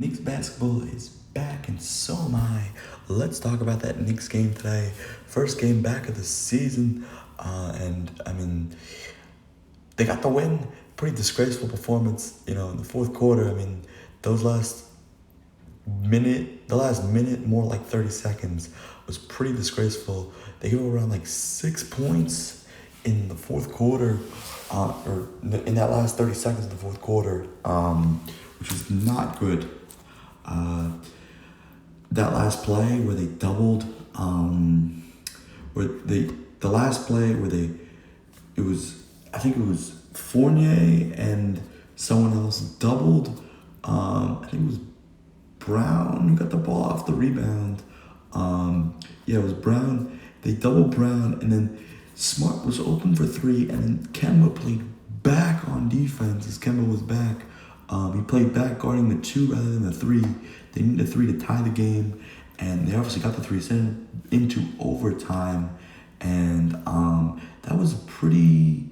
Knicks basketball is back, and so am I. Let's talk about that Knicks game today. First game back of the season, and they got the win. Pretty disgraceful performance, in the fourth quarter. Those the last minute, more like 30 seconds, was pretty disgraceful. They gave around like 6 points in the fourth quarter, or in that last 30 seconds of the fourth quarter, which is not good. That last play where they doubled, the last play where I think it was Fournier and someone else doubled. I think it was Brown who got the ball off the rebound. Yeah, it was Brown. They doubled Brown, and then Smart was open for three, and then Kemba played back on defense as Kemba was back. He played back guarding the two rather than the three. They needed a three to tie the game, and they obviously got the three, sent it into overtime, and that was pretty.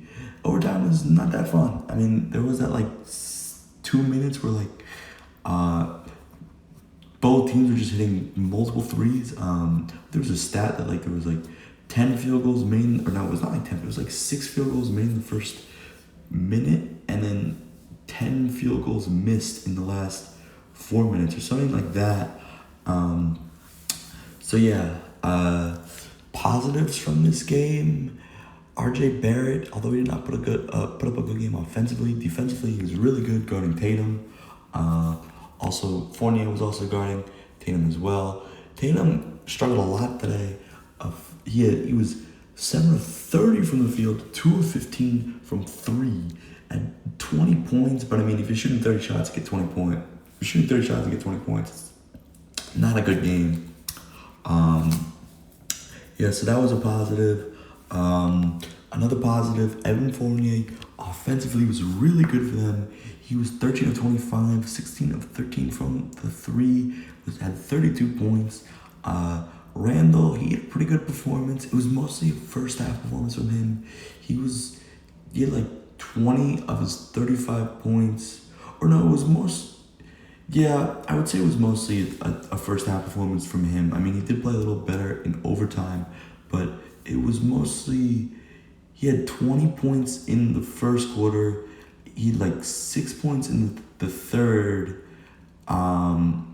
Overtime was not that fun. There was that 2 minutes where both teams were just hitting multiple threes. There was a stat that there was 10 field goals made, or no, it was not 10. It was 6 field goals made in the first minute, and then 10 field goals missed in the last 4 minutes or something like that. Positives from this game. RJ Barrett, although he did not put up a good game offensively, defensively he was really good guarding Tatum. Also, Fournier was also guarding Tatum as well. Tatum struggled a lot today. He was 7 of 30 from the field, 2 of 15 from 3, and 20 points. But if you're shooting 30 shots, you get 20 points. If you're shooting 30 shots, you get 20 points. It's not a good game. So that was a positive. Another positive, Evan Fournier offensively was really good for them. He was 13 of 25, 16 of 13 from the three, had 32 points. Randall, he had a pretty good performance. It was mostly a first half performance from him. He had 20 of his 35 points. Or no, I would say it was mostly a first half performance from him. He did play a little better in overtime, but it was mostly, he had 20 points in the first quarter. He had 6 points in the third, and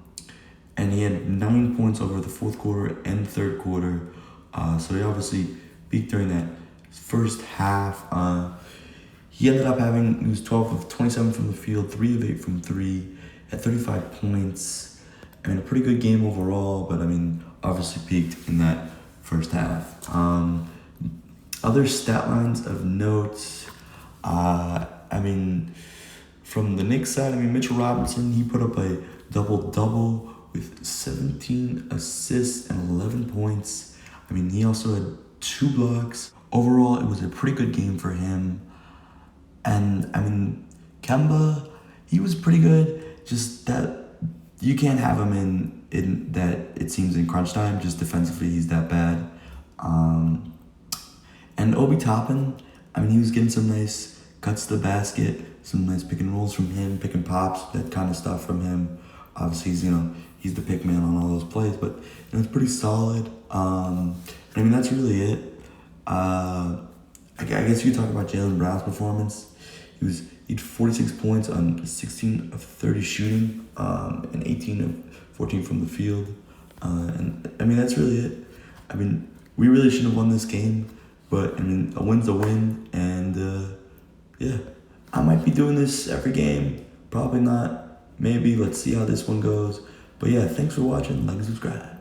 he had 9 points over the fourth quarter and third quarter. So he obviously peaked during that first half. He ended up he was 12 of 27 from the field, 3 of 8 from 3, had 35 points. A pretty good game overall, but obviously peaked in that first half. Other stat lines of note, from the Knicks side, Mitchell Robinson, he put up a double-double with 17 assists and 11 points. He also had 2 blocks. Overall, it was a pretty good game for him. And, Kemba, he was pretty good, just that you can't have him in that, it seems, in crunch time. Just defensively, he's that bad. And Obi Toppin, he was getting some nice cuts to the basket, some nice pick and rolls from him, pick and pops, that kind of stuff from him. Obviously, he's the pick man on all those plays, but it's pretty solid. That's really it. I guess you could talk about Jaylen Brown's performance. He had 46 points on 16 of 30 shooting, and 18 of 14 from the field. That's really it. We really should have won this game, but a win's a win, and I might be doing this every game. Probably not. Maybe. Let's see how this one goes. But yeah, thanks for watching. Like and subscribe.